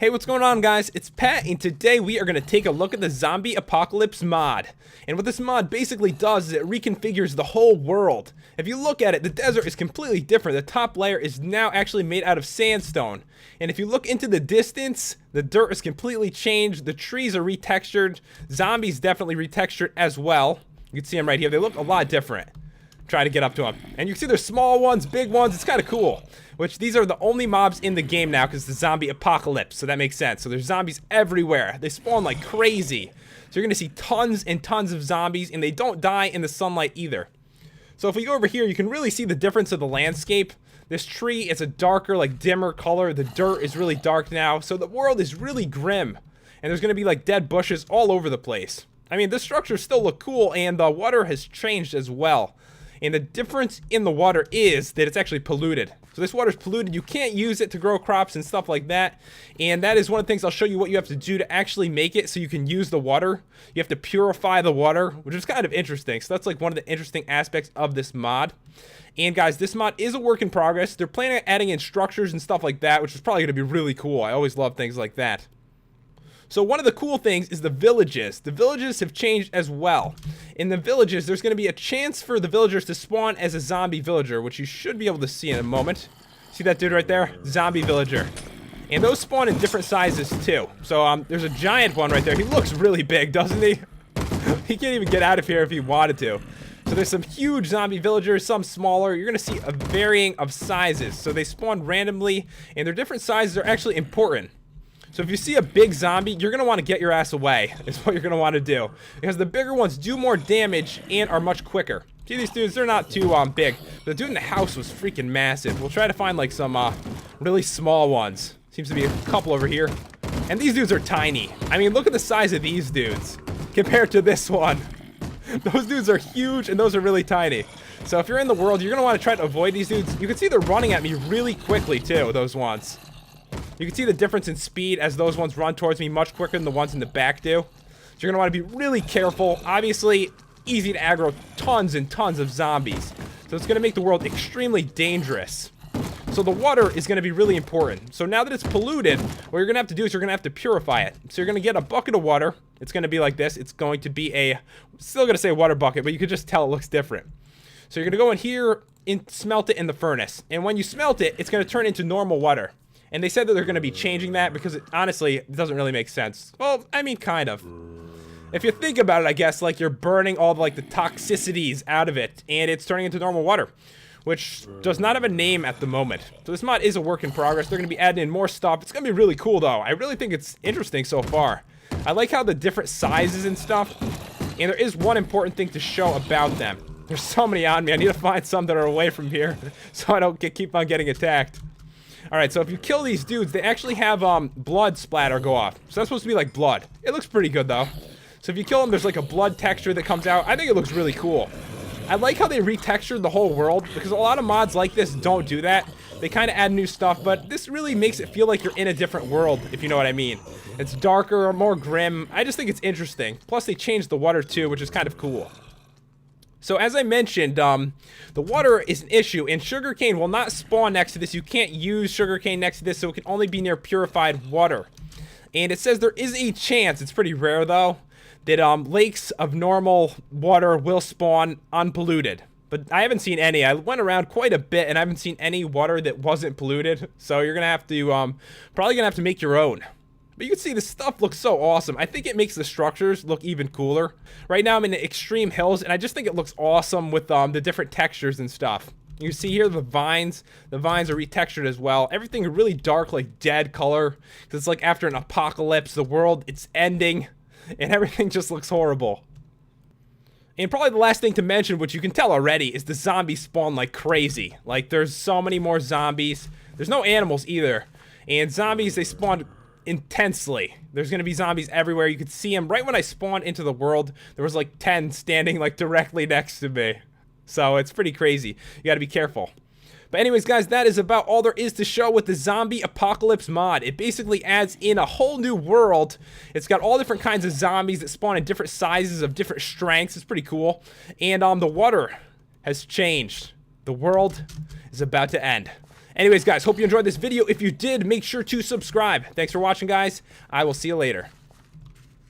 Hey, what's going on, guys? It's Pat, and today we are going to take a look at the Zombie Apocalypse mod. And what this mod basically does is it reconfigures the whole world. If you look at it, the desert is completely different. The top layer is now actually made out of sandstone. And if you look into the distance, the dirt is completely changed. The trees are retextured. Zombies definitely retextured as well. You can see them right here. They look a lot different. Try to get up to them. And you can see there's small ones, big ones. It's kind of cool. Which these are the only mobs in the game now because the zombie apocalypse. So that makes sense. So there's zombies everywhere. They spawn like crazy. So you're going to see tons and tons of zombies. And they don't die in the sunlight either. So if we go over here, you can really see the difference of the landscape. This tree is a darker, like dimmer color. The dirt is really dark now. So the world is really grim. And there's going to be like dead bushes all over the place. I mean, this structure still look cool. And the water has changed as well. And the difference in the water is that it's actually polluted. So this water is polluted. You can't use it to grow crops and stuff like that. And that is one of the things I'll show you what you have to do to actually make it so you can use the water. You have to purify the water, which is kind of interesting. So that's like one of the interesting aspects of this mod. And guys, this mod is a work in progress. They're planning on adding in structures and stuff like that, which is probably going to be really cool. I always love things like that. So one of the cool things is the villages. The villages have changed as well. In the villages, there's going to be a chance for the villagers to spawn as a zombie villager, which you should be able to see in a moment. See that dude right there? Zombie villager. And those spawn in different sizes too. So there's a giant one right there. He looks really big, doesn't he? He can't even get out of here if he wanted to. So there's some huge zombie villagers, some smaller. You're going to see a varying of sizes. So they spawn randomly, and their different sizes are actually important. So if you see a big zombie, you're going to want to get your ass away, is what you're going to want to do. Because the bigger ones do more damage and are much quicker. See these dudes, they're not too big. The dude in the house was freaking massive. We'll try to find like some really small ones. Seems to be a couple over here. And these dudes are tiny. I mean, look at the size of these dudes compared to this one. Those dudes are huge and those are really tiny. So if you're in the world, you're going to want to try to avoid these dudes. You can see they're running at me really quickly too, those ones. You can see the difference in speed as those ones run towards me much quicker than the ones in the back do. So you're going to want to be really careful. Obviously, easy to aggro tons and tons of zombies. So it's going to make the world extremely dangerous. So the water is going to be really important. So now that it's polluted, what you're going to have to do is you're going to have to purify it. So you're going to get a bucket of water. It's going to be like this. It's going to be a, still going to say water bucket, but you can just tell it looks different. So you're going to go in here and smelt it in the furnace. And when you smelt it, it's going to turn into normal water. And they said that they're going to be changing that because honestly, it doesn't really make sense. Well, I mean, kind of. If you think about it, I guess, like you're burning all the, like the toxicities out of it and it's turning into normal water, which does not have a name at the moment. So this mod is a work in progress. They're going to be adding in more stuff. It's going to be really cool though. I really think it's interesting so far. I like how the different sizes and stuff. And there is one important thing to show about them. There's so many on me. I need to find some that are away from here so I don't keep on getting attacked. Alright, so if you kill these dudes, they actually have blood splatter go off. So that's supposed to be like blood. It looks pretty good though. So if you kill them, there's like a blood texture that comes out. I think it looks really cool. I like how they retextured the whole world because a lot of mods like this don't do that. They kind of add new stuff, but this really makes it feel like you're in a different world, if you know what I mean. It's darker, more grim. I just think it's interesting. Plus they changed the water too, which is kind of cool. So as I mentioned, the water is an issue, and sugarcane will not spawn next to this. You can't use sugarcane next to this, so it can only be near purified water. And it says there is a chance, it's pretty rare though, that lakes of normal water will spawn unpolluted. But I haven't seen any. I went around quite a bit, and I haven't seen any water that wasn't polluted. So you're gonna have to, probably gonna have to make your own. But you can see this stuff looks so awesome. I think it makes the structures look even cooler. Right now I'm in the extreme hills, and I just think it looks awesome with the different textures and stuff. You see here the vines. The vines are retextured as well. Everything is really dark, like dead color. Because it's like after an apocalypse, the world, it's ending. And everything just looks horrible. And probably the last thing to mention, which you can tell already, is the zombies spawn like crazy. Like there's so many more zombies. There's no animals either. And zombies, they spawn intensely. There's going to be zombies everywhere. You could see them right when I spawned into the world. There was like 10 standing like directly next to me. So it's pretty crazy. You got to be careful. But anyways, guys, that is about all there is to show with the Zombie Apocalypse mod. It basically adds in a whole new world. It's got all different kinds of zombies that spawn in different sizes of different strengths. It's pretty cool. And the water has changed. The world is about to end. Anyways, guys, hope you enjoyed this video. If you did, make sure to subscribe. Thanks for watching, guys. I will see you later.